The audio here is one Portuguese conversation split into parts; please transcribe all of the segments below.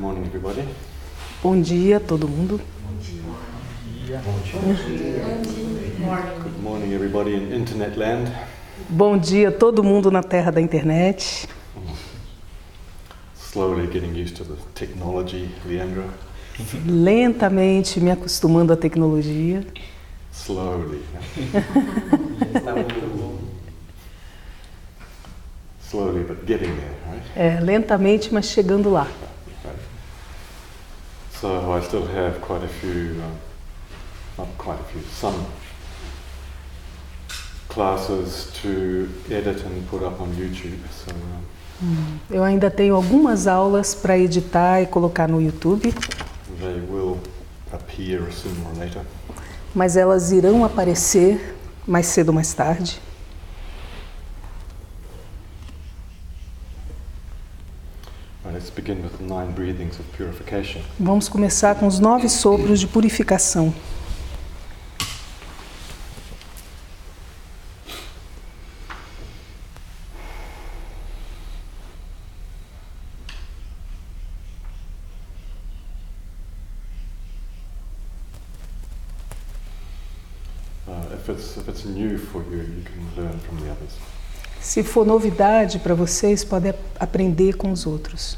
morning, everybody. Bom dia, todo mundo. Good morning, everybody in internet land. Bom dia, todo mundo na terra da internet. Slowly getting used to the technology, Leandro. Lentamente me acostumando à tecnologia. Slowly. Slowly, but getting there, right? Lentamente, mas chegando lá. Right. So I still have quite a few, not quite a few, some classes to edit and put up on YouTube. So Eu ainda tenho algumas aulas para editar e colocar no YouTube, they will appear sooner or later. mas elas irão aparecer mais cedo ou mais tarde. Let's begin with 9 breathings of purification. Vamos começar com os 9 sopros de purificação. If it's new for you, you can learn from the others. Se for novidade para vocês, podem aprender com os outros.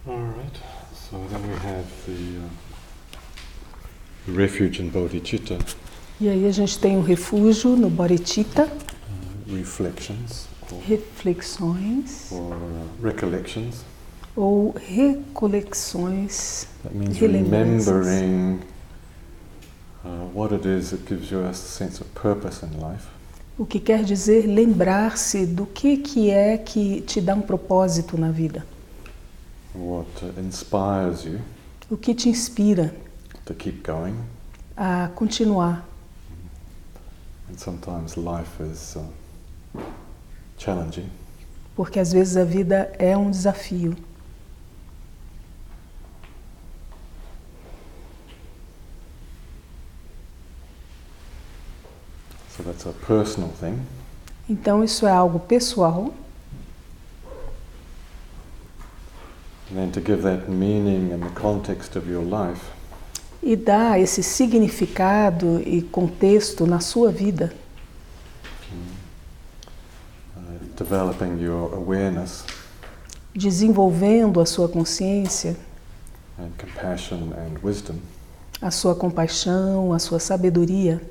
Alright, so then we have the refuge in bodhicitta, E aí a gente tem o refúgio no bodhicitta, reflections, reflexões or recollections. ou recolexões, That means relembranças. remembering what it is that gives you a sense of purpose in life. O que quer dizer lembrar-se do que é que te dá um propósito na vida. What inspires you O que te inspira to keep going. a continuar. And sometimes life is challenging. Porque às vezes a vida é um desafio. So that's a personal thing. Então isso é algo pessoal. And then to give that meaning in the context of your life, E dá esse significado e contexto na sua vida, developing your awareness desenvolvendo a sua consciência, and compassion and wisdom, a sua compaixão, a sua sabedoria.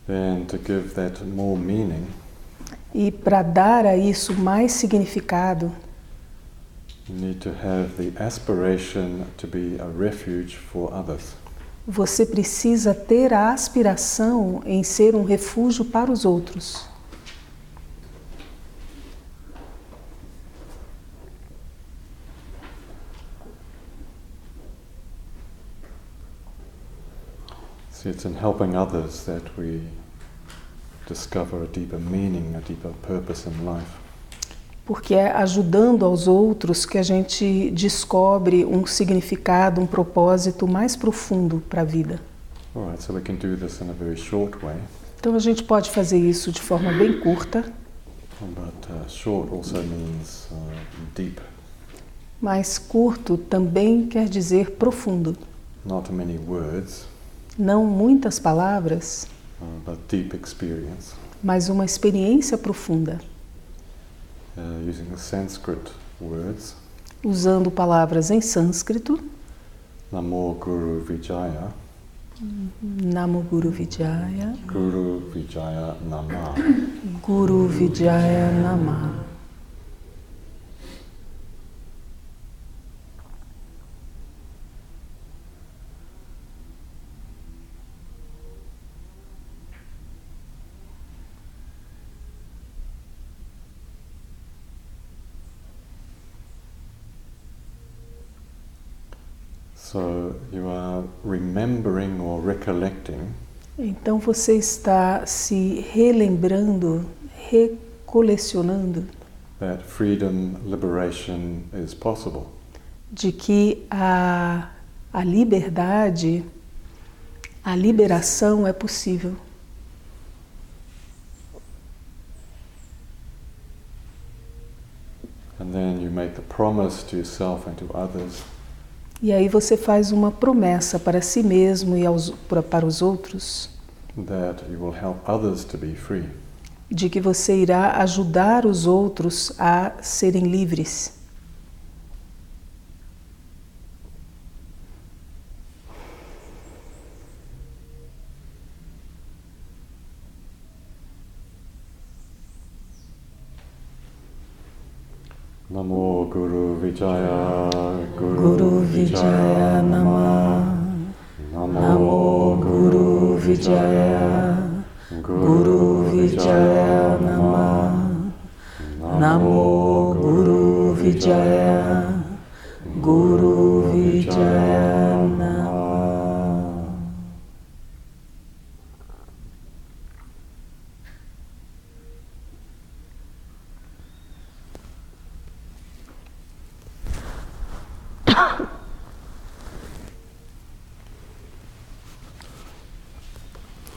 then to give that more meaning, E para dar a isso mais significado, you need to have the aspiration to be a refuge for others. você precisa ter a aspiração em ser um refúgio para os outros. See, it's in helping others that we discover a deeper meaning, a deeper purpose in life. Porque é ajudando aos outros que a gente descobre um significado, um propósito mais profundo para a vida. Alright, so we can do this in a very short way, Então a gente pode fazer isso de forma bem curta, but short also means deep. mas curto também quer dizer profundo. Not many words, Não muitas palavras, but deep experience. mas uma experiência profunda, Using the Sanskrit words, usando palavras em sânscrito. Namo Guru Vijaya, Namo Guru Vijaya, Guru Vijaya Nama. Guru Vijaya Nama. So you are remembering or recollecting Então você está se relembrando, recolecionando that freedom, liberation is possible. de que a liberdade, a liberação é possível. And then you make the promise to yourself and to others E aí você faz uma promessa para si mesmo e para os outros that you will help others to be free. de que você irá ajudar os outros a serem livres. Namo Guru Vijaya, Guru Vijaya Nama. Namo Guru Vijaya, Guru Vijaya Nama. Namo Guru Vijaya, Guru Vijaya Nama.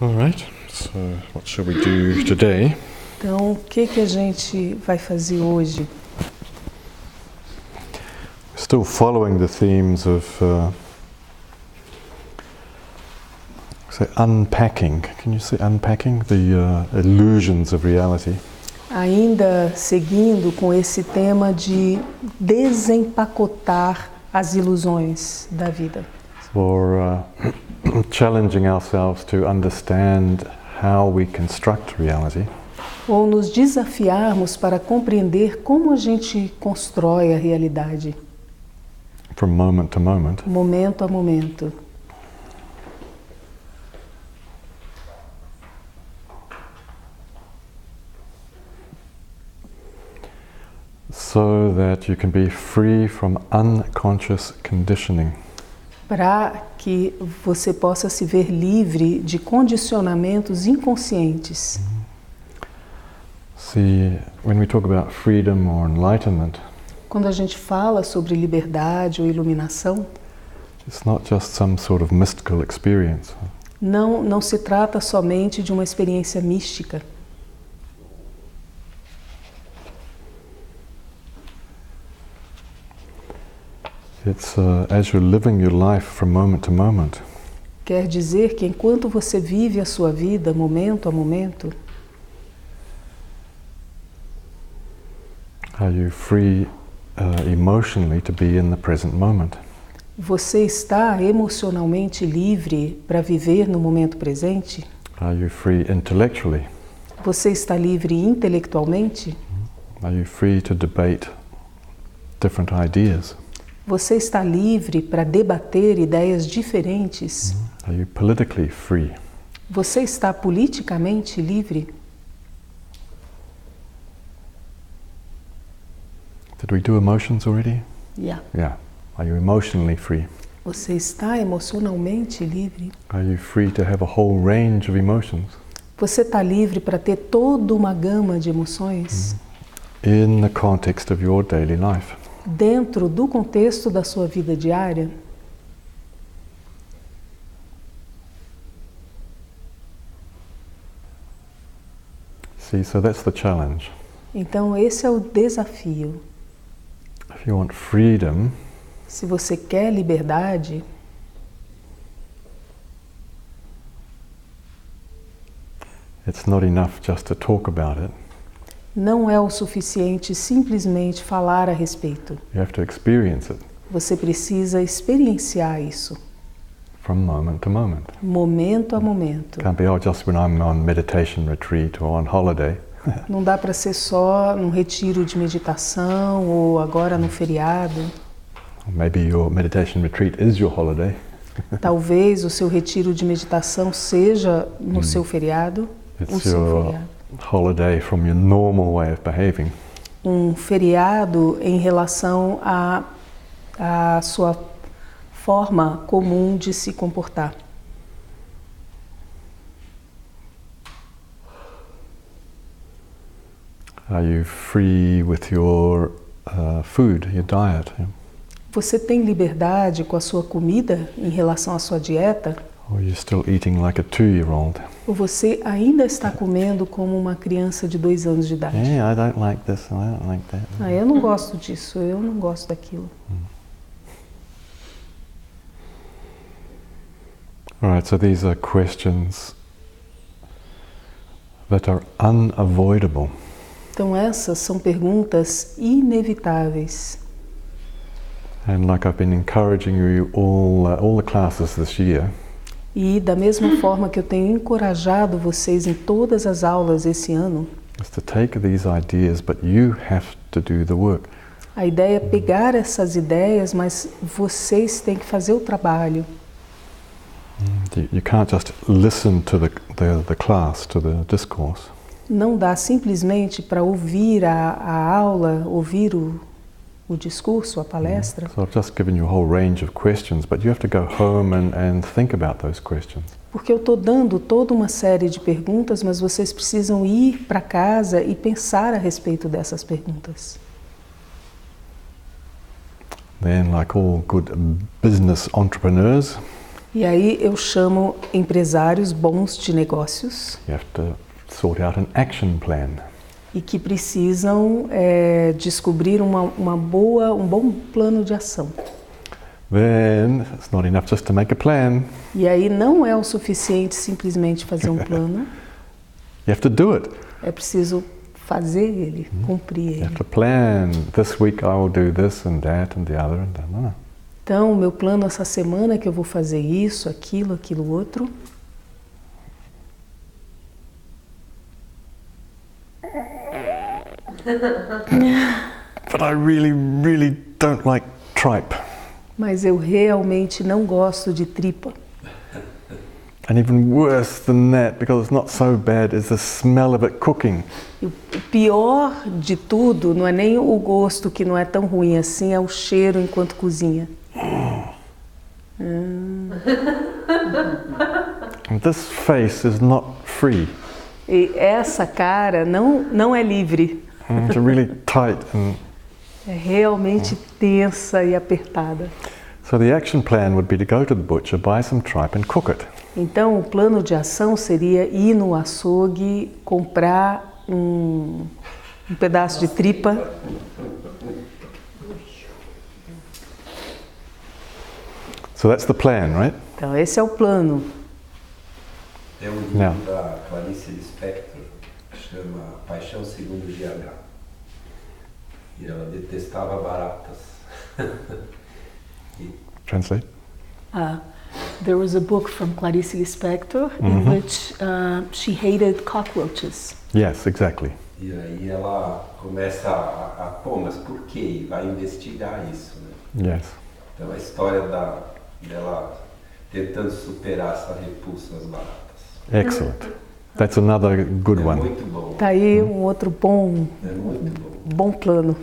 All right, so what shall we do today? Então, o que a gente vai fazer hoje? Still following the themes of say unpacking. Can you say unpacking the illusions of reality? Ainda seguindo com esse tema de desempacotar as ilusões da vida. For challenging ourselves to understand how we construct reality. Ou nos desafiarmos para compreender como a gente constrói a realidade. From moment to moment. Momento a momento. So that you can be free from unconscious conditioning. Para que você possa se ver livre de condicionamentos inconscientes. See, when we talk about freedom or enlightenment, quando a gente fala sobre liberdade ou iluminação, it's not just some sort of mystical experience. Não se trata somente de uma experiência mística. It's as you're living your life from moment to moment. Quer dizer que enquanto você vive a sua vida momento a momento, are you free emotionally to be in the present moment? Você está emocionalmente livre para viver no momento presente? Are you free intellectually? Você está livre intelectualmente? Are you free to debate different ideas? Você está livre para debater ideias diferentes? Are you politically free? Você está politicamente livre? Did we do emotions already? Yeah. Yeah. Are you emotionally free? Você está emocionalmente livre? Are you free to have a whole range of emotions? Você está livre para ter toda uma gama de emoções? In the context of your daily life. Dentro do contexto da sua vida diária? See, so that's the challenge. Então esse é o desafio. If you want freedom, se você quer liberdade, it's not enough just to talk about it. Não é o suficiente simplesmente falar a respeito. You have to experience it. Você precisa experienciar isso. From moment to moment. Momento a momento. Can't be, oh, just when I'm on meditation retreat or on holiday. Não dá para ser só num retiro de meditação ou agora no feriado. Maybe your meditation retreat is your holiday. Talvez o seu retiro de meditação seja no seu feriado. It's your holiday from your normal way of behaving. Um feriado em relação à sua forma comum de se comportar. Are you free with your food, your diet? Você tem liberdade com a sua comida em relação à sua dieta? Or you're still eating like a 2-year-old? Ou você ainda está comendo como uma criança de 2 anos de idade? Yeah, I don't like this, I don't like that. Eu não gosto disso, eu não gosto daquilo. All right, so these are questions that are unavoidable. Então essas são perguntas inevitáveis. And like I've been encouraging you all the classes this year. E da mesma forma que eu tenho encorajado vocês em todas as aulas esse ano, is to take these ideas, but you have to do the work. A ideia é pegar essas ideias, mas vocês têm que fazer o trabalho. You can't just listen to the class, to the discourse. Não dá simplesmente para ouvir a aula, ouvir o discurso, a palestra. So I've just given you a whole range of questions, but you have to go home and think about those questions. Porque eu estou dando toda uma série de perguntas, mas vocês precisam ir para casa e pensar a respeito dessas perguntas. Then, like all good business entrepreneurs, e aí eu chamo empresários bons de negócios. You have to sort out an action plan. E que precisam descobrir um bom plano de ação. Then it's not enough just to make a plan. E aí não é o suficiente simplesmente fazer um plano. You have to do it. É preciso fazer ele, cumprir You have ele. to plan, this week I will do this and that and the other and that. No. Então, o meu plano essa semana é que eu vou fazer isso, aquilo outro. But I really, really don't like tripe. Mas eu realmente não gosto de tripa. And even worse than that, because it's not so bad, is the smell of it cooking. E o pior de tudo não é nem o gosto, que não é tão ruim assim, é o cheiro enquanto cozinha. And this face is not free. E essa cara não é livre. It's really tight. And É realmente tensa e apertada. so the action plan would be to go to the butcher, buy some tripe and cook it. Então, o plano de ação seria ir no açougue, comprar um pedaço de tripa. So that's the plan, right? Então, esse é o plano. Tem um livro Não. da Clarice Lispector que chama Paixão Segundo GH. E ela detestava baratas. Translate. There was a book from Clarice Lispector in which she hated cockroaches. Yes, exactly. E aí ela começa pô, mas por quê? E vai investigar isso, né? Yes. Então a história dela tentando superar essa repulsa às baratas. Excellent. That's another good É one. muito bom. Tá aí um outro É muito bom. bom plano.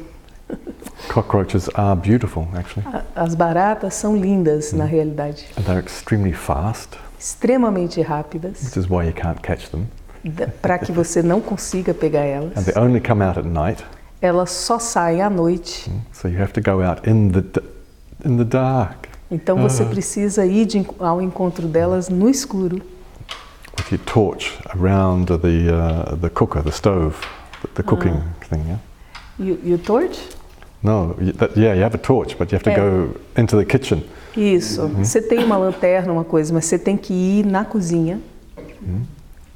Cockroaches are beautiful, actually. As baratas são lindas, na realidade. And they're extremely fast, Extremamente rápidas, which is why you can't catch them. para que você não consiga pegar And elas. they only come out at night, Elas só saem à noite. so you have to go out in the dark Então você precisa ir ao encontro delas no escuro, with your torch around the cooker, the stove, the cooking thing. Yeah. e o torch? No, you have a torch, but you have to go into the kitchen. Isso. Você tem uma lanterna, uma coisa, mas você tem que ir na cozinha,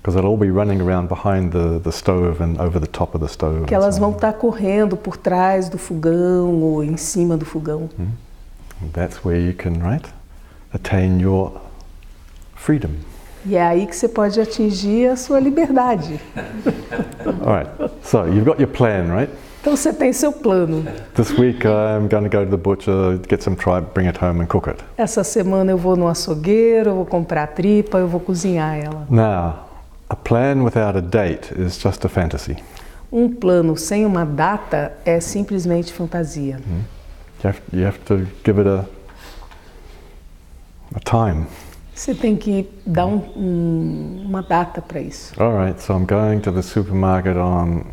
Because they'll all be running around behind the stove and over the top of the stove. que and elas so vão on. estar correndo por trás do fogão ou em cima do fogão. And that's where you can, right, attain your freedom. E é aí que você pode atingir a sua liberdade. All right, so you've got your plan, right? Então você tem seu plano. This week I'm going to go to the butcher, get some tripe, bring it home and cook it. Essa semana eu vou no açougueiro, eu vou comprar tripa, eu vou cozinhar ela. Now, a plan without a date is just a fantasy. Um plano sem uma data é simplesmente fantasia. You have to give it a time. Você tem que dar uma data para isso. All right, so I'm going to the supermarket on...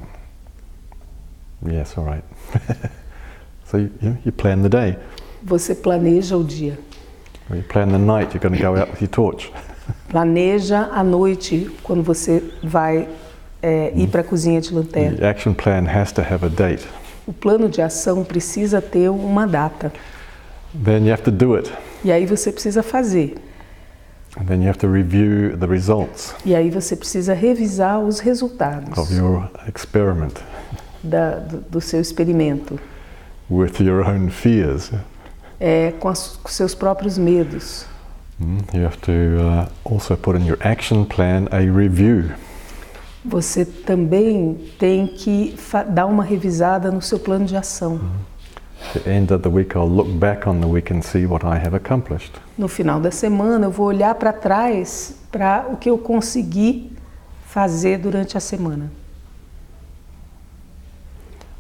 Yes, all right. So you plan the day. Você planeja o dia. Or you plan the night, you're going to go out with your torch. Planeja a noite, quando você vai ir para a cozinha de lanterna. The action plan has to have a date. O plano de ação precisa ter uma data. Then you have to do it. E aí você precisa fazer. And then you have to review the results E aí você precisa revisar os resultados of your experiment do seu experimento, with your own fears. com os seus próprios medos. You have to also put in your action plan a review. Você também tem que dar uma revisada no seu plano de ação. At the end of the week, I'll look back on the week and see what I have accomplished. No final da semana, eu vou olhar para trás para o que eu consegui fazer durante a semana.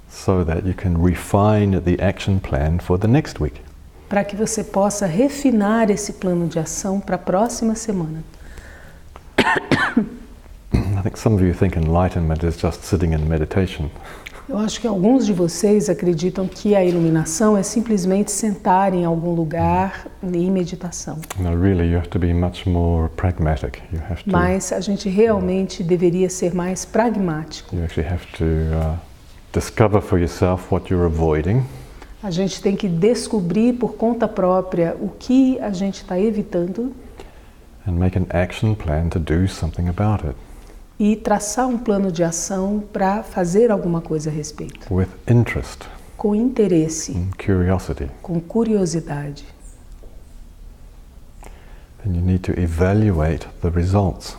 So that you can refine the action plan for the next week. Para que você possa refinar esse plano de ação para a próxima semana. I think some of you think enlightenment is just sitting in meditation. Eu acho que alguns de vocês acreditam que a iluminação é simplesmente sentar em algum lugar em meditação. No, really, you have to be much more pragmatic. You have to. Mas a gente realmente deveria ser mais pragmático. You actually have to discover for yourself what you're avoiding. A gente tem que descobrir por conta própria o que a gente está evitando And make an action plan to do something about it. e traçar um plano de ação para fazer alguma coisa a respeito, with interest com interesse, and curiosity. com curiosidade. And you need to evaluate the results.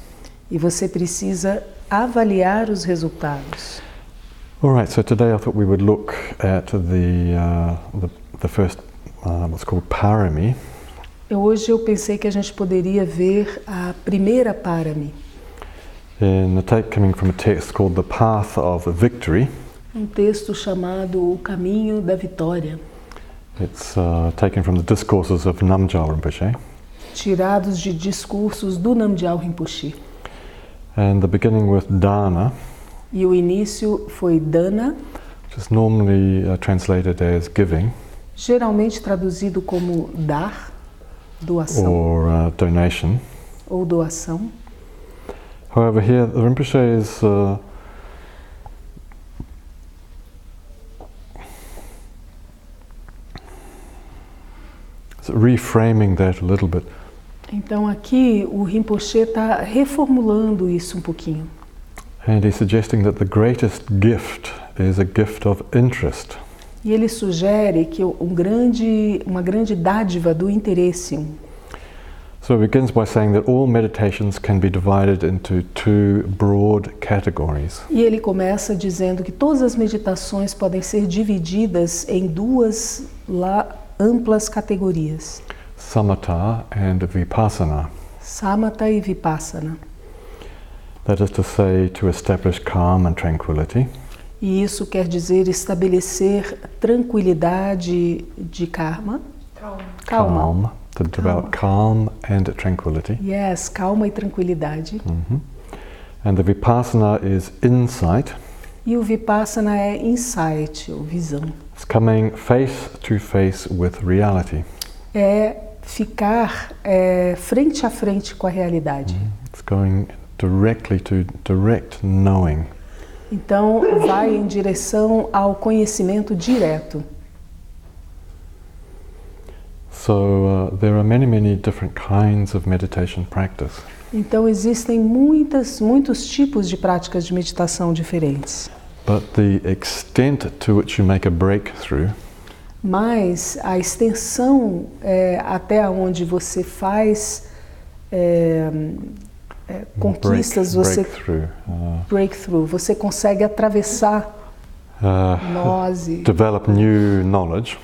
E você precisa avaliar os resultados. All right, so today I thought we would look at the first, what's called parami. Hoje eu pensei que a gente poderia ver a primeira parami. In the take coming from a text called The Path of Victory. Um texto chamado O Caminho da Vitória. It's taken from the discourses of Namgyal Rinpoche. Tirados de discursos do Namgyal Rinpoche. And the beginning with dana. E o início foi dana, Which is normally translated as giving. Geralmente traduzido como dar, doação. Or donation. Ou doação. However, here the Rinpoche is reframing that a little bit. Então aqui o Rinpoche está reformulando isso um pouquinho. And he's suggesting that the greatest gift is a gift of interest. E ele sugere que uma grande dádiva do interesse. So it begins by saying that all meditations can be divided into two broad categories. E ele começa dizendo que todas as meditações podem ser divididas em duas amplas categorias. Samatha and Vipassana. Samatha e Vipassana. That is to say, to establish calm and tranquility. E isso quer dizer estabelecer tranquilidade de karma. Calma. Calm. To develop calm and tranquility. Yes, calma e tranquilidade. And the Vipassana is insight. E o Vipassana é insight, ou visão. It's coming face to face with reality. É ficar frente a frente com a realidade. It's going directly to direct knowing. Então, vai em direção ao conhecimento direto. So there are many different kinds of meditation practice. Então, existem muitos tipos de práticas de meditação diferentes. But the extent to which you make a breakthrough Mas a extensão até onde você faz conquistas, breakthrough, você consegue atravessar nós e develop new knowledge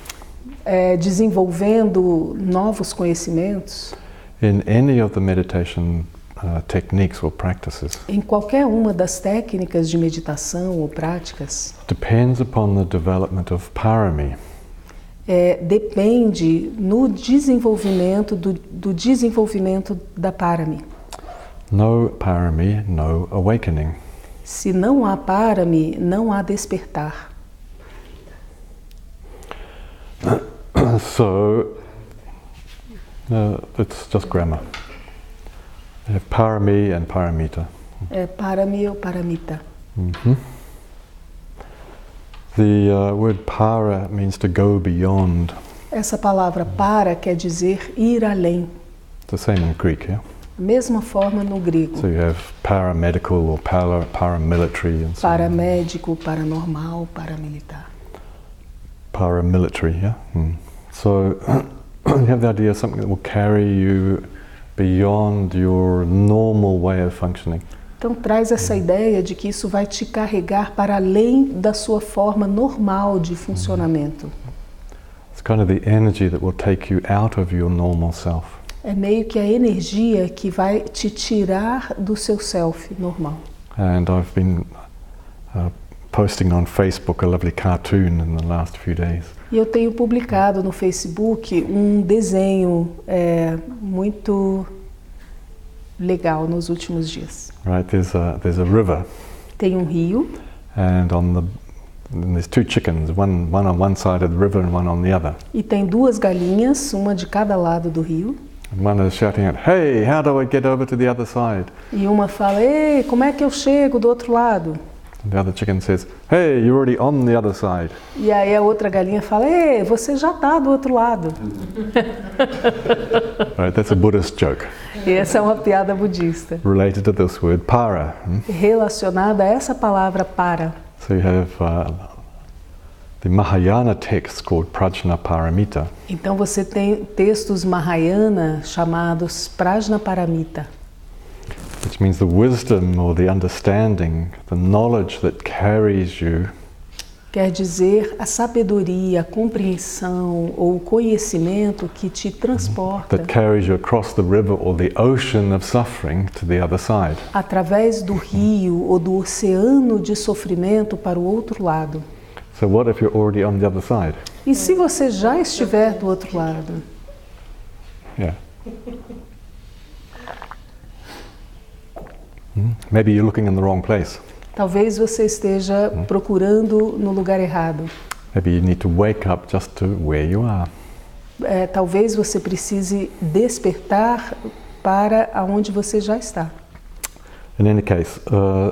desenvolvendo novos conhecimentos in any of the meditation techniques or practices em qualquer uma das técnicas de meditação ou práticas depends upon the development of parami. Depende no desenvolvimento do desenvolvimento da parami. No parami, no awakening. Se não há parami, não há despertar. So it's just grammar. You have parami and paramita. Parami ou paramita. The word para means to go beyond. Essa palavra para quer dizer ir além. It's the same in Greek, yeah? Mesma forma no grego. So you have paramedical or paramilitary and so on. Paramédico, paranormal, paramilitar. Paramilitary, yeah? So you have the idea of something that will carry you beyond your normal way of functioning. Então traz essa ideia de que isso vai te carregar para além da sua forma normal de funcionamento. It's kind of the energy that will take you out of your normal self. É meio que a energia que vai te tirar do seu self normal. And I've been posting on Facebook a lovely cartoon in the last few days. E eu tenho publicado no Facebook um desenho muito legal nos últimos dias. Right, there's a river. Tem um rio. And there's two chickens, one on one side of the river and one on the other. E tem duas galinhas, uma de cada lado do rio. And one is shouting out, "Hey, how do I get over to the other side?" E uma fala, ei, como é que eu chego do outro lado? The other chicken says, "Hey, you're already on the other side." E aí a outra galinha fala, ei, você já está do outro lado. Right, that's a Buddhist joke E essa é uma piada budista, related to this word para. relacionada a essa palavra para. So you have the Mahayana text called Prajnaparamita, Então você tem textos Mahayana chamados Prajnaparamita, which means the wisdom or the understanding, the knowledge that carries you quer dizer a sabedoria, a compreensão ou o conhecimento que te transporta that carries you across the river or the ocean of suffering to the other side. através do rio ou do oceano de sofrimento para o outro lado. So what if you're already on the other side? E se você já estiver do outro lado? Yeah. Maybe you're looking in the wrong place. Talvez você esteja procurando no lugar errado. Maybe you need to wake up just to where you are. Talvez você precise despertar para aonde você já está. In any case,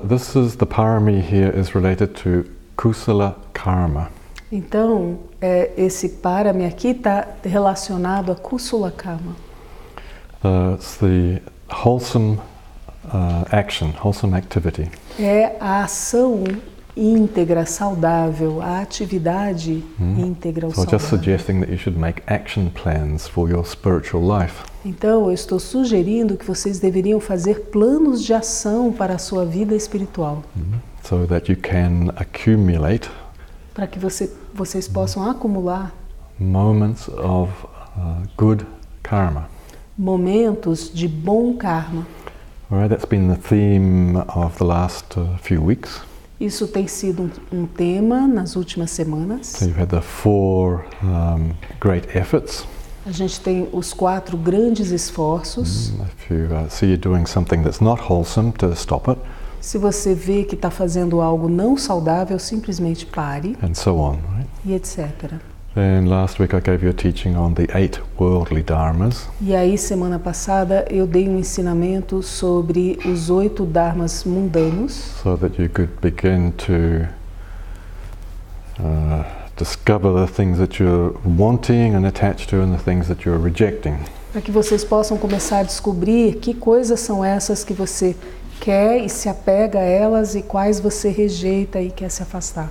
this is the parami here is related to kusala karma. Então, esse parami aqui está relacionado a kusala karma. It's the wholesome action, wholesome activity. É a ação íntegra, saudável, a atividade íntegra ou So I'm just saudável. suggesting that you should make action plans for your spiritual life. Então, eu estou sugerindo que vocês deveriam fazer planos de ação para a sua vida espiritual, So that you can accumulate para que vocês possam acumular moments of good karma. momentos de bom karma. All right, that's been the theme of the last few weeks. Isso tem sido um tema nas últimas semanas. So you've had the 4 great efforts. A gente tem os 4 grandes esforços. If you see you're doing something that's not wholesome, to stop it, Se você vê que está fazendo algo não saudável, simplesmente pare and so on. Right? e etc. Then last week I gave you a teaching on the 8 worldly dharmas. E aí, semana passada, eu dei um ensinamento sobre os 8 dharmas mundanos, So that you could begin to discover the things that you're wanting and attached to and the things that you're rejecting. para que vocês possam começar a descobrir que coisas são essas que você quer e se apega a elas e quais você rejeita e quer se afastar.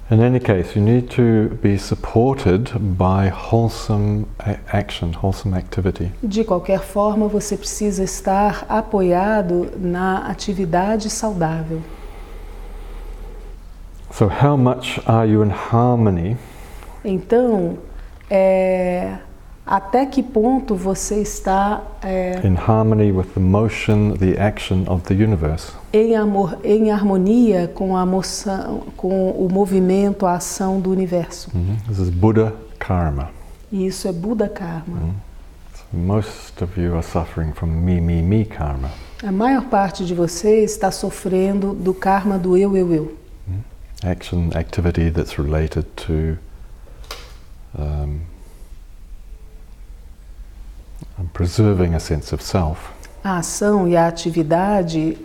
In any case, you need to be supported by wholesome action, wholesome activity. De qualquer forma, você precisa estar apoiado na atividade saudável. So how much are you in harmony Então, até que ponto você está in harmony with the motion, the action of the universe? em harmonia com a moção, com o movimento, a ação do universo? This is Buddha karma. E isso é Buddha karma. So most of you are suffering from me karma. A maior parte de vocês está sofrendo do karma do eu. Action, activity that's related to preserving a sense of self. A ação e a atividade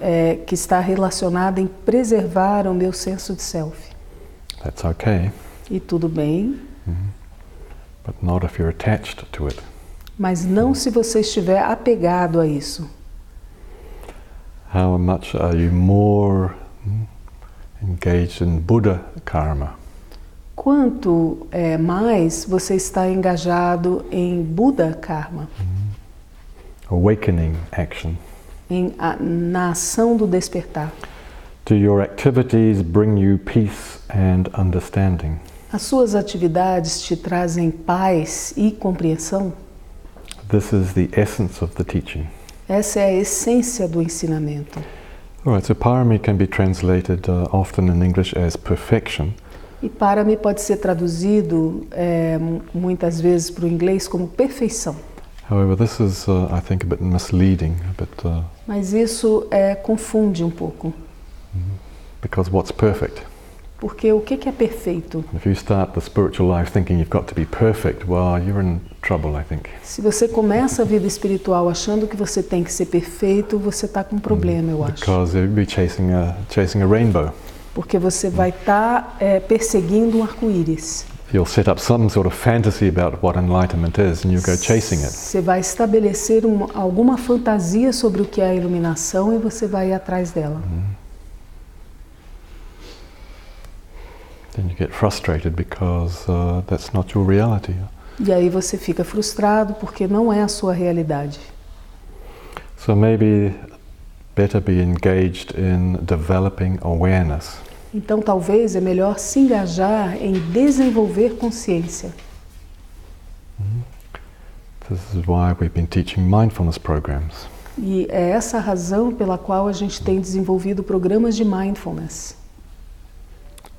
que está relacionada em preservar o meu senso de self. That's okay, E tudo bem, but not if you're attached to it. mas não se você estiver apegado a isso. How much are you more engaged in Buddha karma? Quanto mais você está engajado em Buddha karma, Awakening action. na ação do despertar? Do your activities bring you peace and understanding? As suas atividades te trazem paz e compreensão? This is the essence of the teaching. Essa é a essência do ensinamento. All right, so parami can be translated often in English as perfection. E parami pode ser traduzido muitas vezes para o inglês como perfeição. However, this is, I think, a bit misleading, Mas isso confunde um pouco. because what's perfect? Porque o que é perfeito? If you start the spiritual life thinking you've got to be perfect, well, you're in trouble, I think. Se você começa a vida espiritual achando que você tem que ser perfeito, você está com um problema, eu acho. Because you'll be chasing a rainbow. Porque você vai estar perseguindo um arco-íris. You'll set up some sort of fantasy about what enlightenment is and you go chasing it. Você vai estabelecer alguma fantasia sobre o que é a iluminação e você vai ir atrás dela. Then you get frustrated because that's not your reality. E aí você fica frustrado porque não é a sua realidade. So maybe better be engaged in developing awareness. Então talvez é melhor se engajar em desenvolver consciência. This is why we've been teaching mindfulness programs. E é essa a razão pela qual a gente tem desenvolvido programas de mindfulness.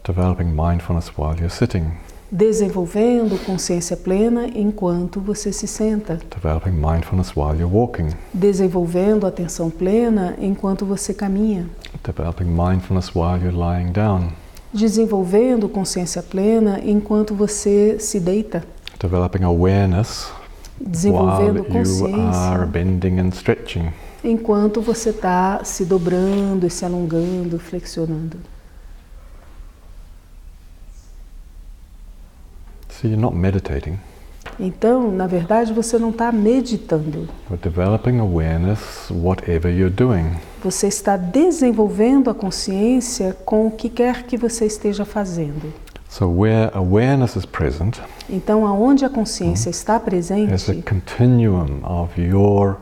Developing mindfulness while you're sitting. Desenvolvendo consciência plena enquanto você se senta. Developing mindfulness while you're walking. Desenvolvendo atenção plena enquanto você caminha. Developing mindfulness while you're lying down. Desenvolvendo consciência plena enquanto você se deita. Developing awareness Desenvolvendo while you are consciência bending and stretching. enquanto você está se dobrando e se alongando, flexionando. So you're not meditating. Então, na verdade, você não está meditando. You're developing awareness whatever you're doing. Você está desenvolvendo a consciência com o que quer que você esteja fazendo. So where awareness is present, Então, aonde a consciência está there's a presente, continuum of your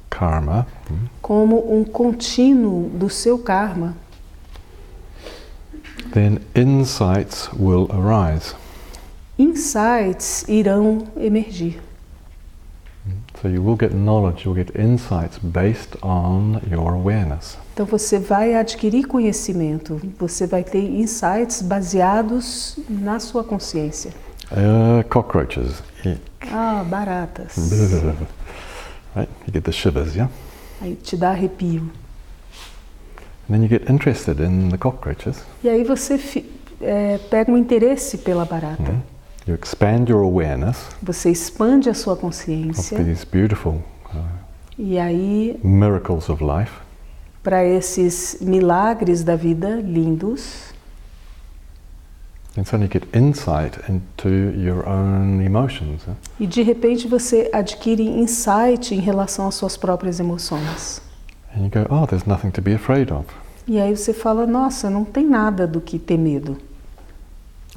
karma, como um contínuo do seu karma, then insights will arise. insights irão emergir. So you will get knowledge, you'll get insights based on your awareness. Então você vai adquirir conhecimento, você vai ter insights baseados na sua consciência. Cockroaches. Ah, baratas. Right? You get the shivers, yeah? Aí te dá arrepio. And then you get interested in the cockroaches. E aí você pega um interesse pela barata. You expand your awareness Você expande a sua of consciência these beautiful e aí, miracles of life. para esses milagres da vida lindos, And suddenly you get insight into your own emotions. e de repente você adquire insight em relação às suas próprias emoções. And you go, oh, there's nothing to be afraid of. E aí você fala, nossa, não tem nada do que ter medo.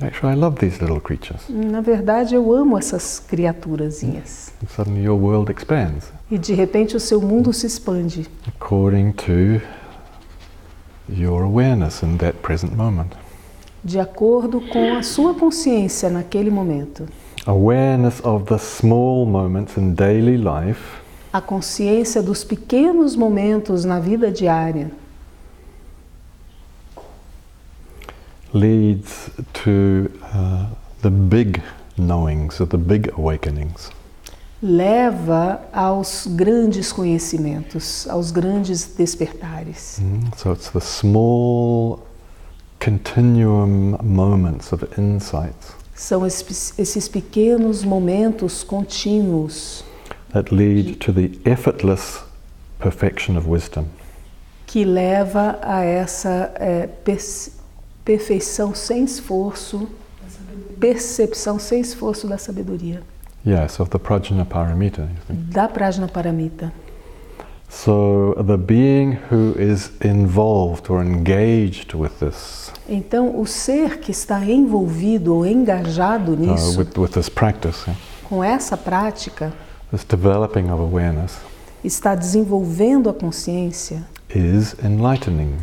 Actually, I love these little creatures. Na verdade, eu amo essas criaturazinhas. And suddenly your world expands E de repente o seu mundo se expande according to your awareness in that present moment. de acordo com a sua consciência naquele momento. Awareness of the small moments in daily life A consciência dos pequenos momentos na vida diária leads to the big knowings, or the big awakenings. leva aos grandes conhecimentos, aos grandes despertares. So it's the small continuum moments of insights São esses pequenos momentos contínuos that lead to the effortless perfection of wisdom. que leva a essa perfeição sem esforço, percepção sem esforço da sabedoria, Yes, of the Prajnaparamita. You think. da Prajnaparamita. So the being who is involved or engaged with this, Então, o ser que está envolvido ou engajado nisso, with this practice, com essa prática, this developing of awareness, está desenvolvendo a consciência. is enlightening.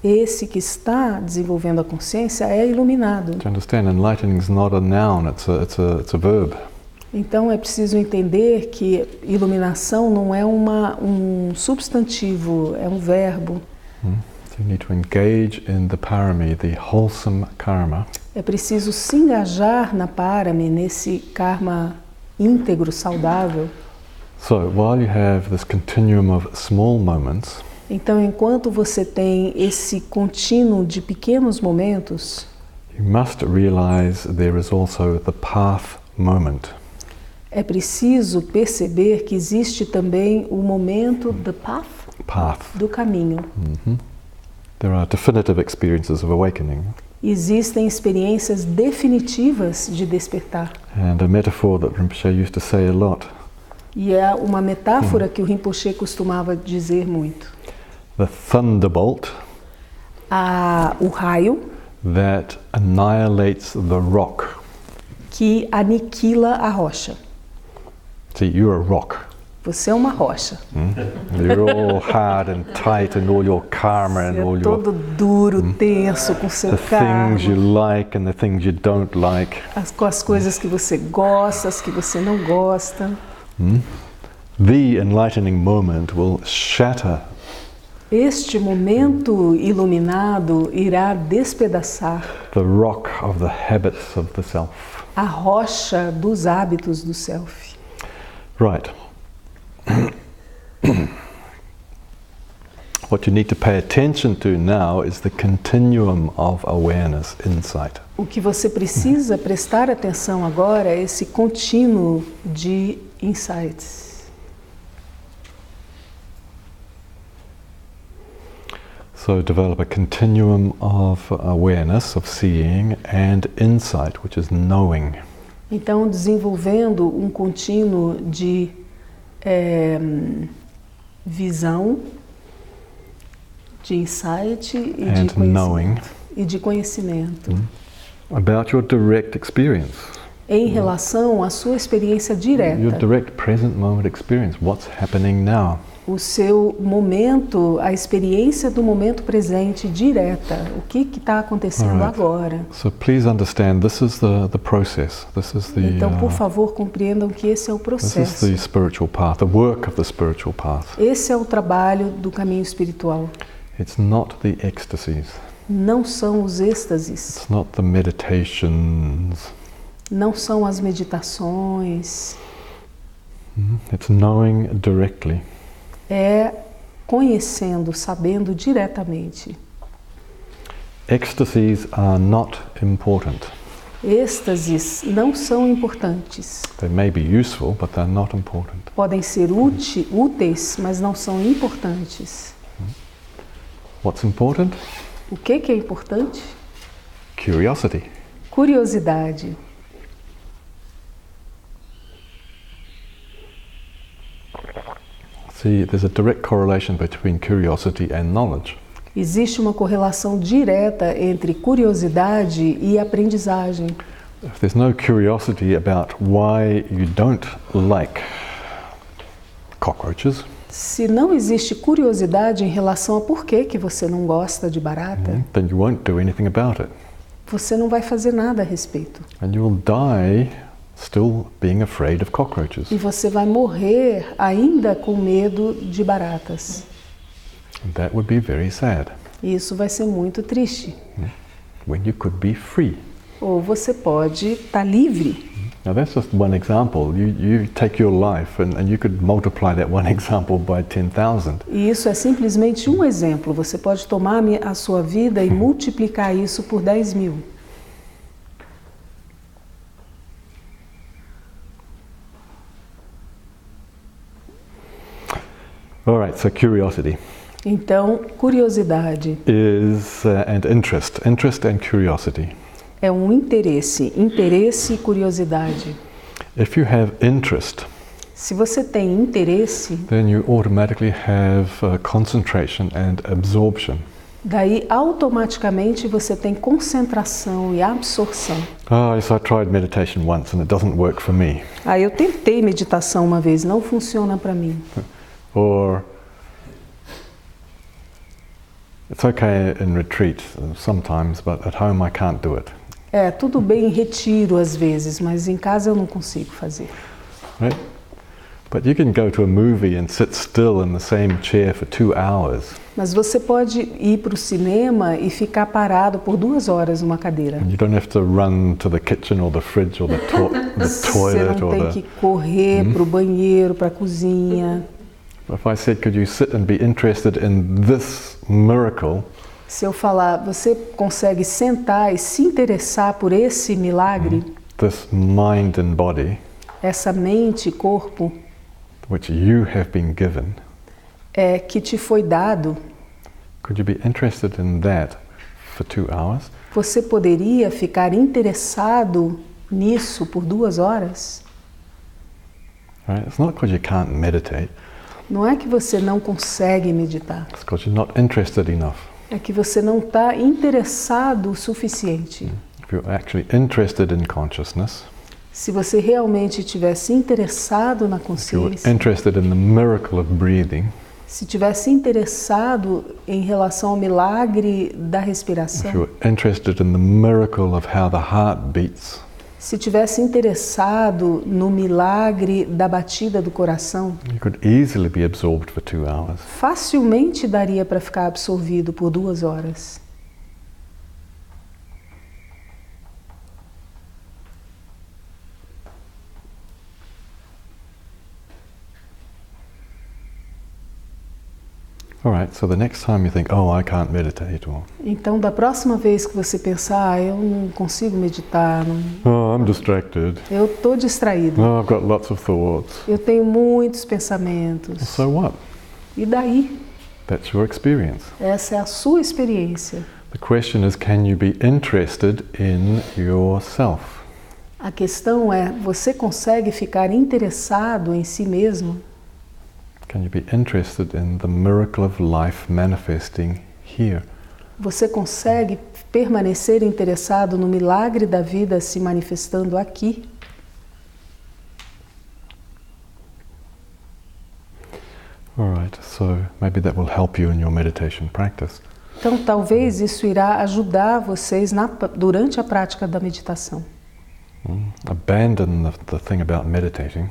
Esse que está desenvolvendo a consciência é iluminado. Do you understand? Enlightening is not a noun; it's a verb. Então é preciso entender que iluminação não é um substantivo, é um verbo. So you need to engage in the parami, the wholesome karma, É preciso se engajar na parami, nesse karma íntegro, saudável. So while you have this continuum of small moments, Então, enquanto você tem esse contínuo de pequenos momentos, you must realize there is also the path moment. é preciso perceber que existe também o momento, the path, Path. do caminho. There are definitive experiences of awakening. Existem experiências definitivas de despertar. And a metaphor that Rinpoche used to say a lot. E é uma metáfora que o Rinpoche costumava dizer muito. The thunderbolt O raio that annihilates the rock. que aniquila a rocha. See, you're a rock. Você é uma rocha. You're all hard and tight and all your karma and Você all é todo duro, tenso, com seu the things you karma, like and the things you don't like. com as coisas que você gosta, as que você não gosta. The enlightening moment will shatter Este momento iluminado irá despedaçar the rock of the habits of the self. a rocha dos hábitos do self. Right. What you need to pay attention to now is the continuum of awareness, insight. O que você precisa prestar atenção agora é esse contínuo de insights. So develop a continuum of awareness, of seeing, and insight, which is knowing. Então, desenvolvendo um contínuo de visão, de insight e de conhecimento. About your direct experience. Em relação à sua experiência Your direta, direct present moment experience. What's happening now? o seu momento, a experiência do momento presente direta, o que está acontecendo Alright. agora. So please understand, this is the process. This is the Então, por favor, compreendam que esse é o this is processo. the spiritual path, the work of the spiritual path. Esse é o trabalho do caminho espiritual. It's not the ecstasies. Não são os êxtases, It's not the meditations. não são as meditações, It's knowing directly. é conhecendo, sabendo diretamente. Ecstasies are not important. Êxtases não são importantes. They may be useful, but they're not important. Podem ser úteis, mas não são importantes. What's important? O que é importante? Curiosity. Curiosidade. See, there's a direct correlation between curiosity and knowledge. Existe uma correlação direta entre curiosidade e aprendizagem. If there's no curiosity about why you don't like cockroaches, Se não existe curiosidade em relação a por que você não gosta de barata, then you won't do anything about it. você não vai fazer nada a respeito. And you will die still being afraid of cockroaches. E você vai morrer ainda com medo de baratas. And that would be very sad, E isso vai ser muito triste. when you could be free. Ou você pode estar livre. Now that's just one example. You take your life and you could multiply that one example by 10,000. E isso é simplesmente um exemplo. Você pode tomar a sua vida e multiplicar isso por 10.000. All right, so curiosity Então, curiosidade is and interest and curiosity. é um interesse e curiosidade. If you have interest, Se você tem interesse, then you automatically have concentration and absorption. daí automaticamente você tem concentração e absorção. Oh, yes, I tried meditation once and it doesn't work for me. Eu tentei meditação uma vez, não funciona para mim. Or it's okay in retreat sometimes, but at home I can't do it. Tudo bem em retiro às vezes, mas em casa eu não consigo fazer. Right? But you can go to a movie and sit still in the same chair for 2 hours. Mas você pode ir para o cinema e ficar parado por 2 horas numa cadeira. And you don't have to run to the kitchen or the fridge or the Você toilet não or tem the... que correr para o banheiro, para a cozinha. If I said, could you sit and be interested in this miracle? Se eu falar, você consegue sentar e se interessar por esse milagre, This mind and body, essa mente e corpo which you have been given, que te foi dado, Could you be interested in that for 2 hours? Você poderia ficar interessado nisso por 2 horas? Right? It's not because you can't meditate. Não é que você não consegue meditar. It's because you're not interested enough. É que você não está interessado o suficiente. If you're actually interested in consciousness, Se você realmente tivesse interessado na if you're consciência, interested in the miracle of breathing, se tivesse interessado em relação ao milagre da if respiração, you're interested in the miracle of how the heart beats, se tivesse interessado no milagre da batida do coração, you could easily be absorbed for 2 hours. facilmente daria para ficar absorvido por 2 horas. All right, so the next time you think, oh, I can't meditate, or Então, da próxima vez que você pensar, eu não consigo meditar, oh, I'm distracted, eu estou distraído, oh, I've got lots of thoughts. eu tenho muitos pensamentos. So what? E daí? That's your experience. Essa é a sua experiência. The question is, can you be interested in yourself? A questão é, você consegue ficar interessado em si mesmo? Can you be interested in the miracle of life manifesting here? Você consegue permanecer interessado no milagre da vida se manifestando aqui? All right, so maybe that will help you in your meditation practice. Então, talvez isso irá ajudar vocês durante a prática da meditação. Abandon the thing about meditating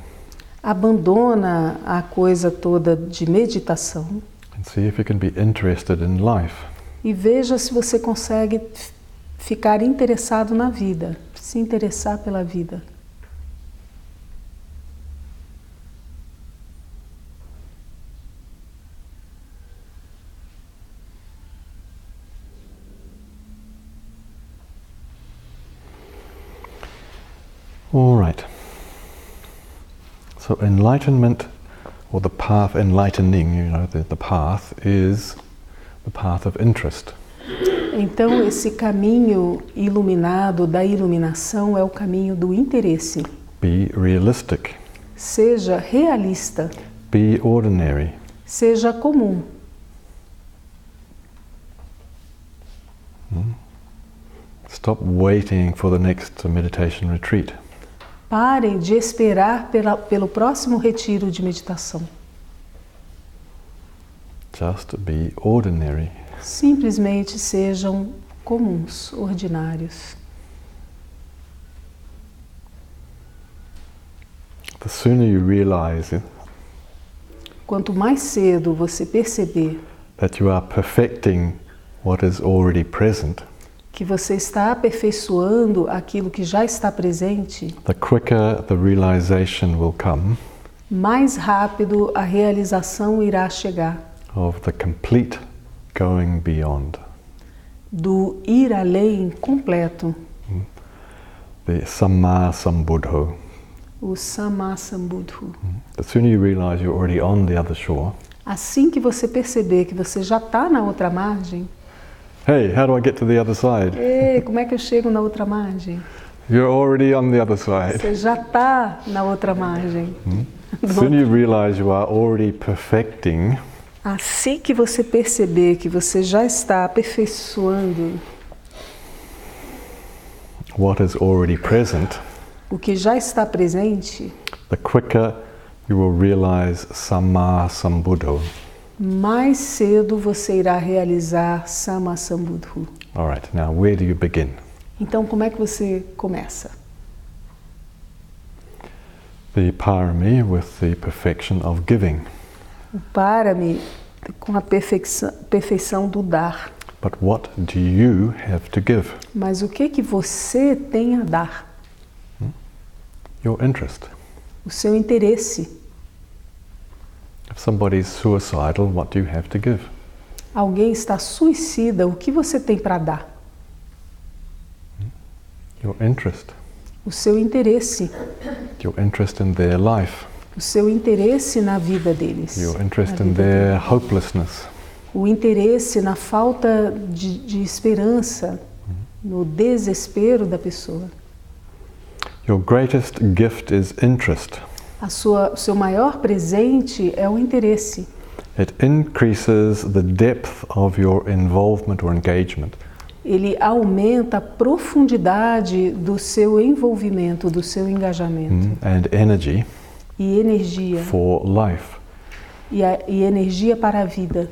Abandona a coisa toda de meditação and see if you can be interested in life. e veja se você consegue ficar interessado na vida, se interessar pela vida. All right. So enlightenment, or the path, enlightening, the path is the path of interest. Então, esse caminho iluminado da iluminação é o caminho do interesse. Be realistic. Seja realista, Be ordinary. seja comum. Stop waiting for the next meditation retreat. Parem de esperar pelo próximo retiro de meditação. Just be ordinary. Simplesmente sejam comuns, ordinários. The sooner you realize Quanto mais cedo você perceber that you are perfecting what is already present, que você está aperfeiçoando aquilo que já está presente, the quicker the realization will come mais rápido a realização irá chegar of the complete going beyond. do ir além completo, The Samma Sambuddho. o Sammasambuddho. The sooner you realize you're already on the other shore, Assim que você perceber que você já está na outra margem, hey, how do I get to the other side? ei, como é que eu chego na outra margem? You're already on the other side. Você já está na outra margem. The sooner you realize you are already perfecting Assim que você perceber que você já está aperfeiçoando what is already present, o que já está presente, the quicker you will realize Samma Sambuddho. mais cedo você irá realizar Sammasambuddho. All right, now where do you begin? Então, como é que você começa? The parami with the perfection of giving. O parami com a perfeição do dar. But what do you have to give? Mas o que você tem a dar? Your interest. O seu interesse. If somebody's suicidal, what do you have to give? Alguém está suicida, o que você tem para dar? Your interest. O seu interesse. Your interest in their life. O seu interesse na vida deles. Your interest na in vida their deles. hopelessness. o interesse na falta de esperança, no desespero da pessoa. Your greatest gift is interest. O seu maior presente é o interesse. It increases the depth of your involvement or engagement. Ele aumenta a profundidade do seu envolvimento, do seu engajamento. And energy E energia. for life. E energia para a vida.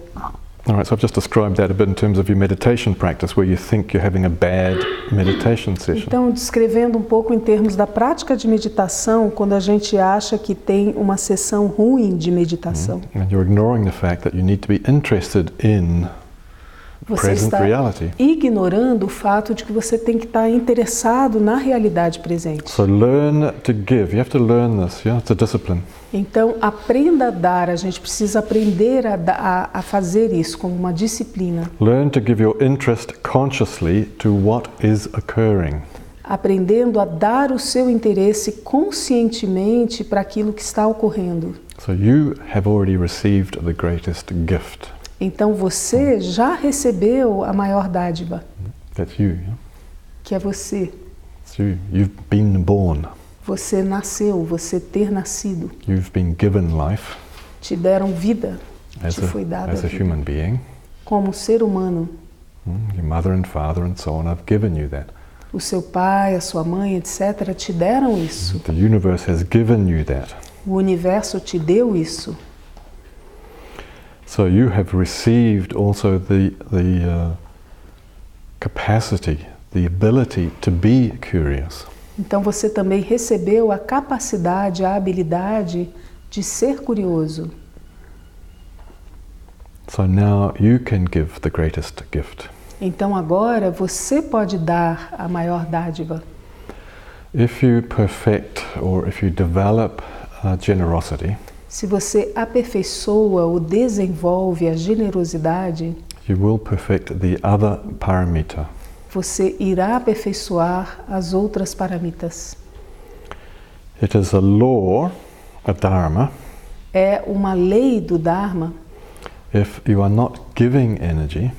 All right, so I've just described that a bit in terms of your meditation practice, where you think you're having a bad meditation session. Então, descrevendo um pouco em termos da prática de meditação, quando a gente acha que tem uma sessão ruim de meditação. And you're ignoring the fact that you need to be interested in Você present está reality. ignorando o fato de que você tem que estar interessado na realidade presente. So learn to give. You have to learn this. Yeah, it's a discipline. Então, aprenda a dar. A gente precisa aprender a fazer isso como uma disciplina. Learn to give your interest consciously to what is occurring. Aprendendo a dar o seu interesse conscientemente para aquilo que está ocorrendo. So you have already received the greatest gift. Então, você já recebeu a maior dádiva, That's you. Yeah? que é você. It's you. You've been born. Você nasceu, você ter nascido. You've been given life Te deram vida, as te foi dada a vida. human being. Como ser humano. Your mother and father and so on have given you that. O seu pai, a sua mãe, etc., te deram isso. The universe has given you that. O universo te deu isso. So you have received also the capacity, the ability to be curious. Então você também recebeu a capacidade, a habilidade de ser curioso. So now you can give the greatest gift. Então agora você pode dar a maior dádiva. If you perfect or if you develop generosity, Se você aperfeiçoa ou desenvolve a generosidade, you will perfect the other paramita. você irá aperfeiçoar as outras paramitas. It is a law, a dharma. É uma lei do Dharma. If you are not giving energy,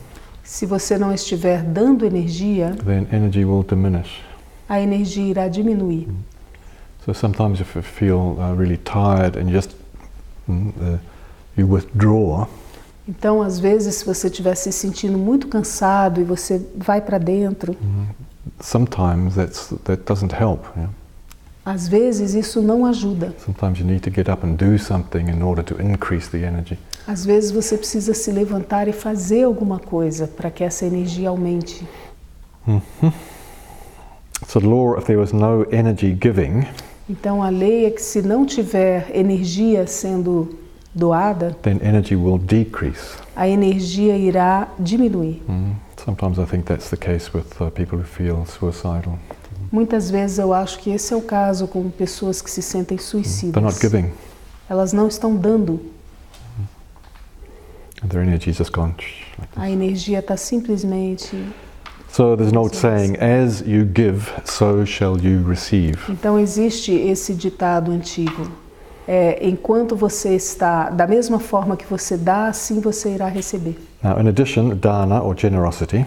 Se você não estiver dando energia, then energy will diminish. a energia irá diminuir. So sometimes if you feel really tired and you withdraw, Então, às vezes, se você estiver se sentindo muito cansado e você vai para dentro, sometimes that doesn't help. Yeah? às vezes isso não ajuda. Sometimes you need to get up and do something in order to increase the energy. Às vezes você precisa se levantar e fazer alguma coisa para que essa energia aumente. So the law, if there was no energy giving, Então, a lei é que se não tiver energia sendo doada, then energy will decrease. a energia irá diminuir. Sometimes I think that's the case with people who feel suicidal. Muitas vezes eu acho que esse é o caso com pessoas que se sentem They're not suicidas. giving. Elas não estão dando. And their energy is just gone. Like A this. energia está simplesmente... So there's an old saying, as you give, so shall you receive. Então existe esse ditado antigo. Enquanto você está, da mesma forma que você dá, assim você irá receber. Now in addition, dana or generosity,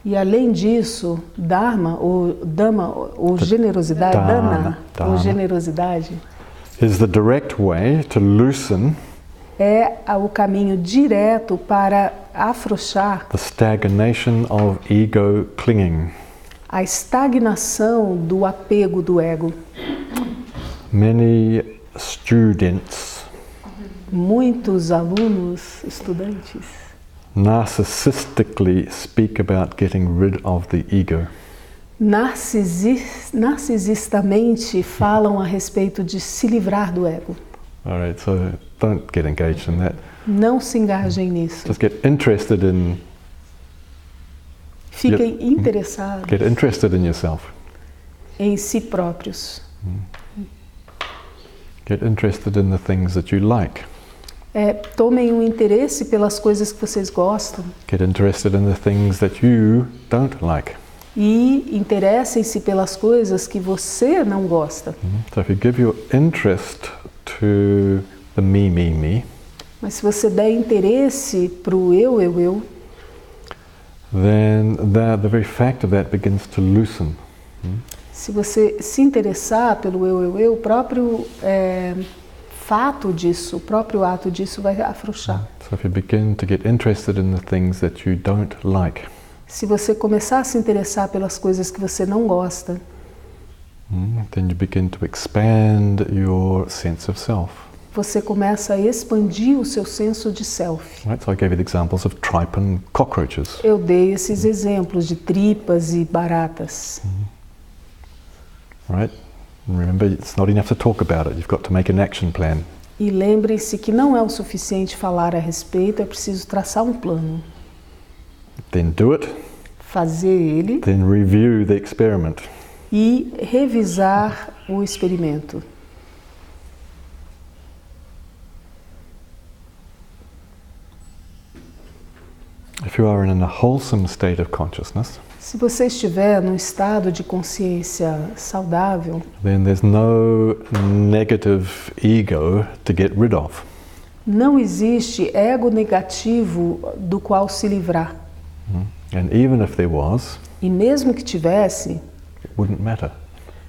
E além disso, dharma ou generosidade, dana ou generosidade, is the direct way to loosen é o caminho direto para afrouxar the stagnation of ego clinging. a estagnação do apego do ego. Many students Muitos alunos, estudantes, narcissistically speak about getting rid of the ego. narcisistamente falam a respeito de se livrar do ego. All right, so don't get engaged in that. Não se engajem nisso. Just get interested in Fiquem interessados yourself. em si próprios. Get interested in the things that you like. Tomem um interesse pelas coisas que vocês gostam Get interested in the things that you don't like. e interessem-se pelas coisas que você não gosta. So if you give your interest to the me, Mas se você der interesse para o eu, then the very fact of that begins to loosen. se você se interessar pelo eu, o próprio fato disso, o próprio ato disso vai afrouxar. So if you begin to get interested in the things that you don't like, Se você começar a se interessar pelas coisas que você não gosta, then you begin to expand your sense of self. você começa a expandir o seu senso de self. Right? So I gave you the examples of tripe and cockroaches. Eu dei esses exemplos de tripas e baratas. Right? And remember, it's not enough to talk about it. You've got to make an action plan. E lembrem-se que não é o suficiente falar a respeito, é preciso traçar um plano. Then do it. Fazer ele Then review the experiment. e revisar o experimento. If you are in a wholesome state of consciousness, Se você estiver num estado de consciência saudável, then there's no negative ego to get rid of. não existe ego negativo do qual se livrar. And even if there was, E mesmo que tivesse, it wouldn't matter,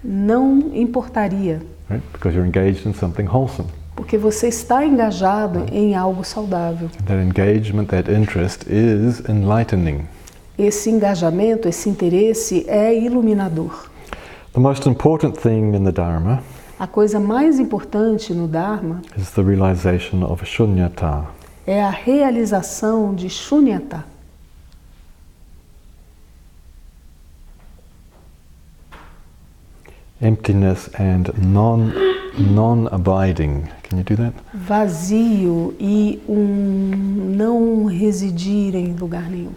não importaria, right? Because you're engaged in something wholesome. porque você está engajado em algo saudável. And that engagement, that interest is enlightening. Esse engajamento, esse interesse é iluminador. The most important thing in the Dharma A coisa mais importante no Dharma is the realization of shunyata. é a realização de shunyata. Emptiness and non-abiding. Can you do that? Vazio e não residir em lugar nenhum.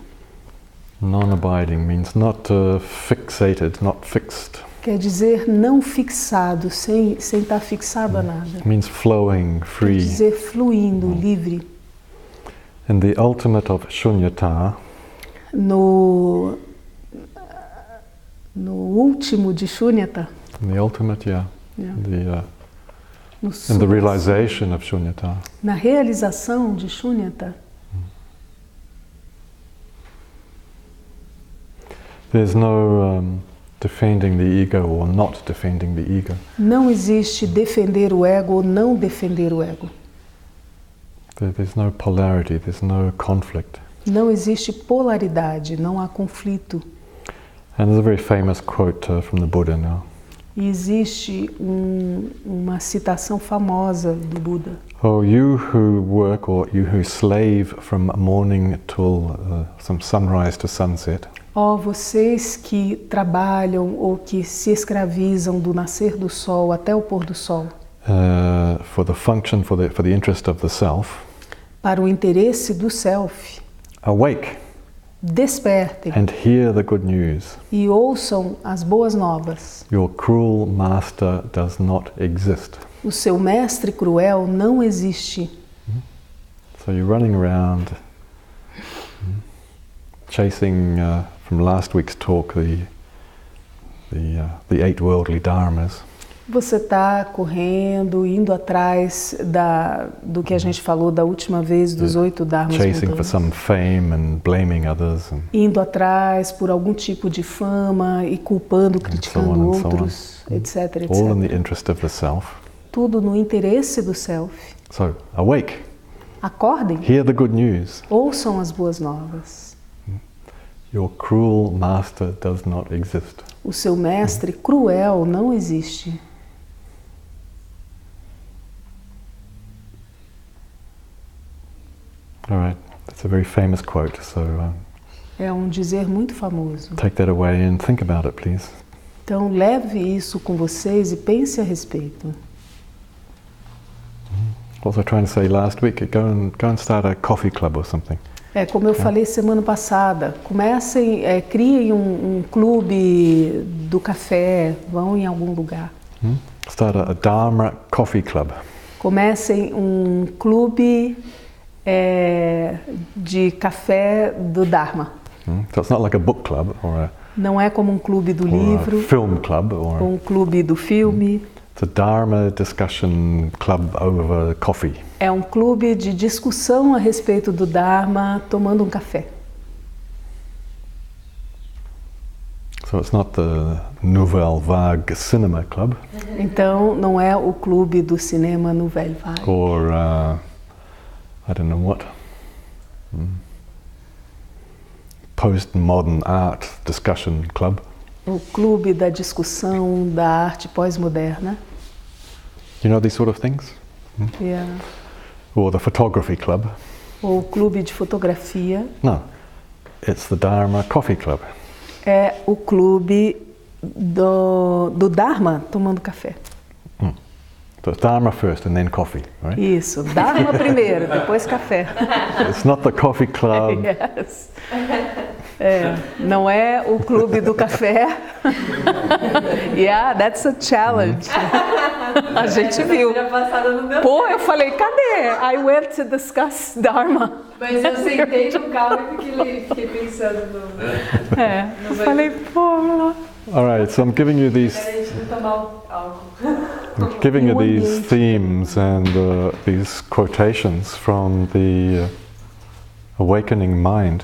Non-abiding means not fixated, not fixed. Quer dizer não fixado, sem estar fixado a nada. It means flowing, Quer free. dizer fluindo, livre. And the ultimate of shunyata No último de shunyata, the ultimate, Yeah. in the sumo, realization of shunyata, na realização de shunyata, there's no defending the ego or not defending the ego. não existe defender o ego ou não defender o ego. There's no polarity, there's no conflict. Não existe polaridade, não há conflito. And there's a very famous quote from the Buddha now. E existe uma citação famosa do Buda. Oh, you who work or you who slave from morning till some sunrise to sunset, Ó, vocês que trabalham ou que se escravizam do nascer do sol até o pôr do sol, for the function, for the interest of the self, para o interesse do self, awake despertem and hear the good news. e ouçam as boas novas. Your cruel master does not exist. O seu mestre cruel não existe. So you're running around chasing, from last week's talk, the eight worldly dharmas. Você está correndo, indo atrás do que a gente falou da última vez, dos 8 dharmas Chasing for mundanos. some fame and blaming others. Indo atrás por algum tipo de fama e culpando, criticando on and so on. outros, etc, All in etc. the interest of the self. Tudo no interesse do self. So, awake, Acordem, hear the good news. ouçam as boas novas. Your cruel master does not exist. O seu mestre cruel não existe. All right, that's a very famous quote, so É um dizer muito famoso. take that away and think about it, please. Então leve isso com vocês e pense a respeito. What was I trying to say last week? Go and start a coffee club or something. Como eu falei semana passada, comecem, criem um clube do café, vão em algum lugar. Start a Dharma coffee club. Comecem um clube de café do Dharma. So it's not like a book club or Não é como um clube do livro, a film club ou um clube do filme. It's a Dharma discussion club over coffee. É um clube de discussão a respeito do Dharma tomando um café. So it's not the Nouvelle Vague Cinema Club Então, não é o clube do cinema Nouvelle Vague. or I don't know what. Postmodern art discussion club. O clube da discussão da arte pós-moderna. You know these sort of things? Yeah. Or the photography club. Ou o clube de fotografia. No, it's the Dharma Coffee Club. É o clube do Dharma tomando café. So it's Dharma first and then coffee, right? Isso, Dharma primeiro, depois café. It's not the coffee club. Yes. É, não é o clube do café. Yeah, that's a challenge. A gente viu. Pô, eu falei, cadê? I went to discuss Dharma. Mas eu sentei no carro e fiquei pensando no... Eu falei, pô... All right, so I'm giving you these, Peraí, deixa eu tomar álcool. I'm giving you these themes and these quotations from the awakening mind.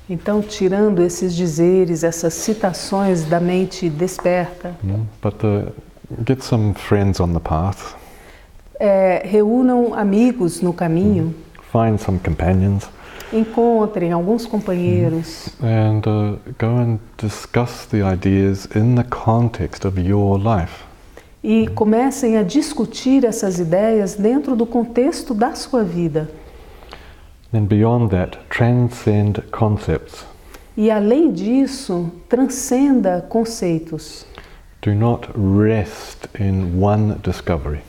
Então, tirando esses dizeres, essas citações da mente desperta, But get some friends on the path, reúnam amigos no caminho, find some companions, encontrem alguns companheiros and go and discuss the ideas in the context of your life. e comecem a discutir essas ideias dentro do contexto da sua vida. Then beyond that, transcend concepts. E além disso, transcenda conceitos. Do not rest in one discovery.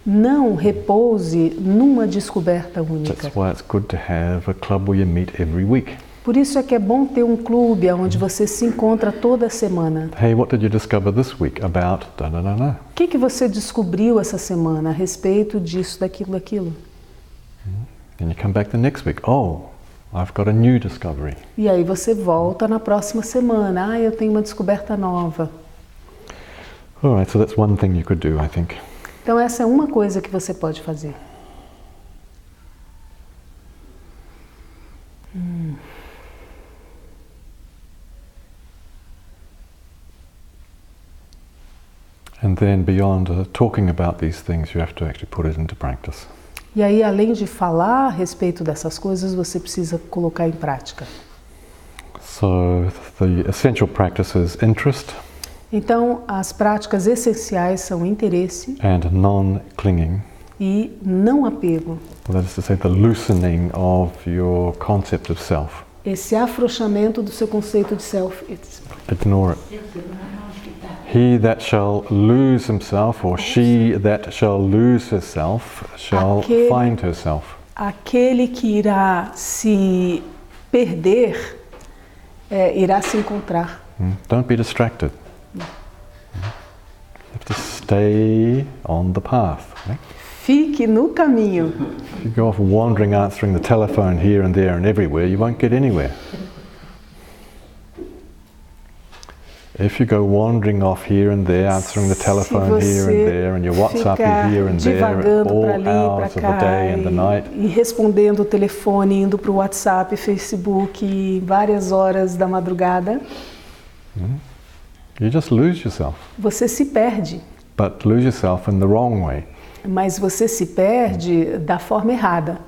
Não repouse numa descoberta única. That's why it's good to have a club where you meet every week. Por isso é que é bom ter um clube onde você se encontra toda semana. Hey, what did you discover this week about da da da da? O que você descobriu essa semana a respeito disso, daquilo, daquilo? And you come back the next week. Oh, I've got a new discovery. E aí você volta na próxima semana. Ah, eu tenho uma descoberta nova. All right, so that's one thing you could do, I think. Então essa é uma coisa que você pode fazer. And then beyond talking about these things, you have to actually put it into practice. E aí, além de falar a respeito dessas coisas, você precisa colocar em prática. So the essential practice is interest Então, as práticas essenciais são interesse and non-clinging. e não apego. That is to say, the loosening of your concept of self. Esse afrouxamento do seu conceito de self. Ignore it. He that shall lose himself, or she that shall lose herself, shall find herself. Aquele que irá se perder, irá se encontrar. Don't be distracted. You have to stay on the path. Right? Fique no caminho. If you go off wandering, answering the telephone here and there and everywhere, you won't get anywhere. If you go wandering off here and there, answering the telephone here and there, and your WhatsApp here and there, at all hours of the day and the night, e respondendo o telefone, indo para o WhatsApp, Facebook, várias horas da madrugada, you just lose yourself. você se perde. But lose yourself in the wrong way. Mas você se perde da forma errada.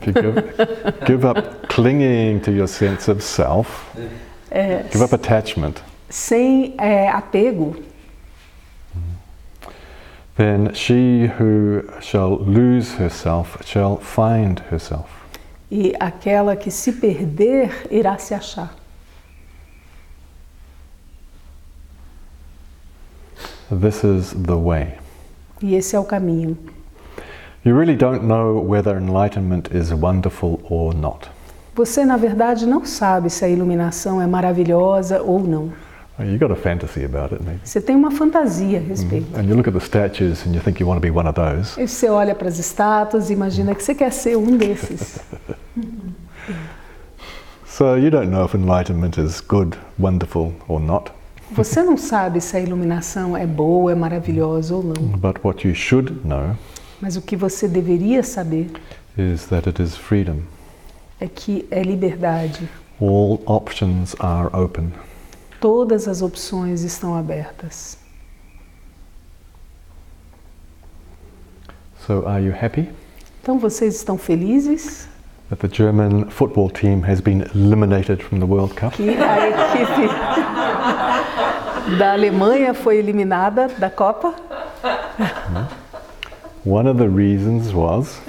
If you give up clinging to your sense of self, give up attachment, sem apego, then she who shall lose herself shall find herself. e aquela que se perder irá se achar. This is the way. E esse é o caminho. You really don't know whether enlightenment is wonderful or not. Você, na verdade, não sabe se a iluminação é maravilhosa ou não. You got a fantasy about it, maybe. Você tem uma fantasia a respeito. And you look at the statues and you think you want to be one of those. E você olha para as estátuas e imagina que você quer ser um desses. So you don't know if enlightenment is good, wonderful or not. Você não sabe se a iluminação é boa, é maravilhosa ou não. But what you should know Mas o que você deveria saber is that it is freedom. é que é liberdade. All options are open. Todas as opções estão abertas. So are you happy Então vocês estão felizes that the German football team has been eliminated from the World Cup? que a equipe da Alemanha foi eliminada da Copa? One of the reasons was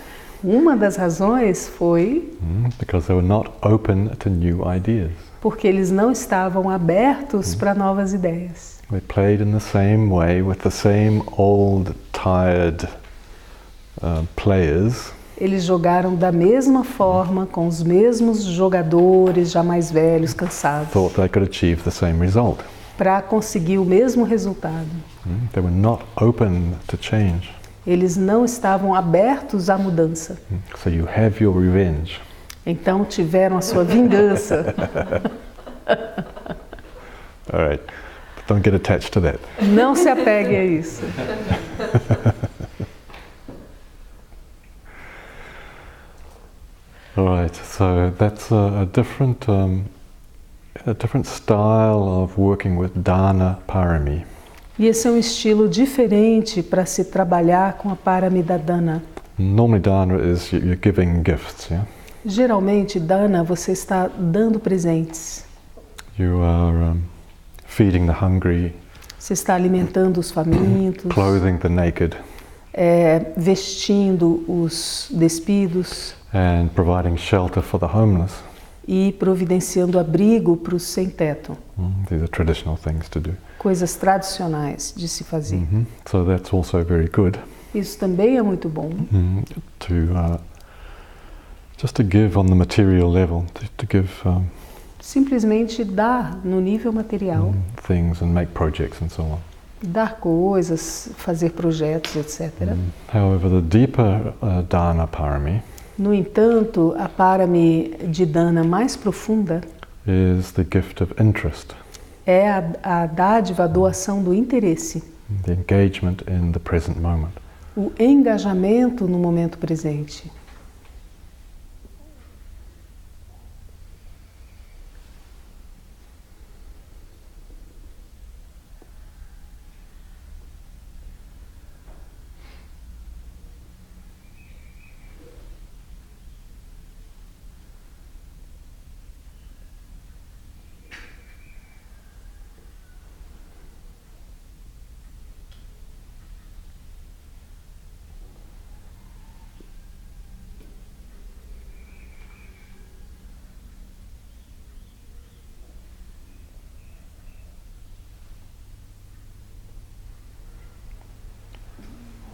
Uma das razões foi because they were not open to new ideas. porque eles não estavam abertos para novas ideias. They played in the same way with the same old, tired players. Eles jogaram da mesma forma, com os mesmos jogadores já mais velhos, cansados, Thought they could achieve the same result. para conseguir o mesmo resultado. They were not open to change. Eles não estavam abertos à mudança. So you have your revenge. Então tiveram a sua vingança. All right, but don't get attached to that. Não se apegue a isso. All right, so that's a different style of working with dana parami. E esse é um estilo diferente para se trabalhar com a paramita dana. Normally dana is you're giving gifts, yeah? Geralmente, dana, você está dando presentes. You are feeding the hungry, Você está alimentando os famintos, clothing the naked, vestindo os despidos and providing shelter for the homeless. e providenciando abrigo para os sem teto. These are traditional things to do. Coisas tradicionais de se fazer. So that's also very good Isso também é muito bom. to just to give on the material level, to give Simplesmente dar no nível material, things and make projects and so on. dar coisas, fazer projetos, etc. However, the deeper dana parami No entanto, a parami de dana mais profunda is the gift of interest, é a dádiva, a doação do interesse, the engagement in the present moment. o engajamento no momento presente.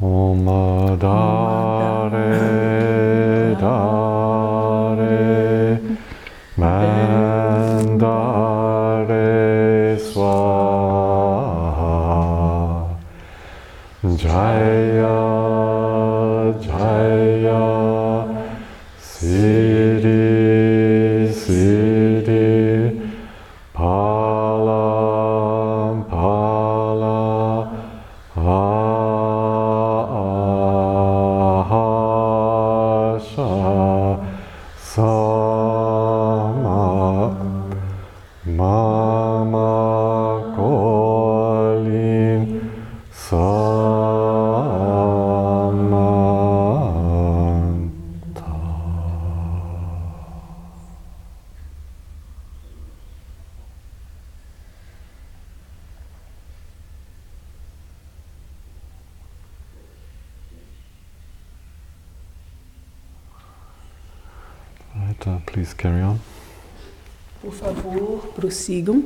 Om Dare Dare Mandare Swaha Jaya Jaya Siddhi Siddhi Pala Pala Sama Mama Kolin Samanta. Right, please carry on. Por favor, prossigam.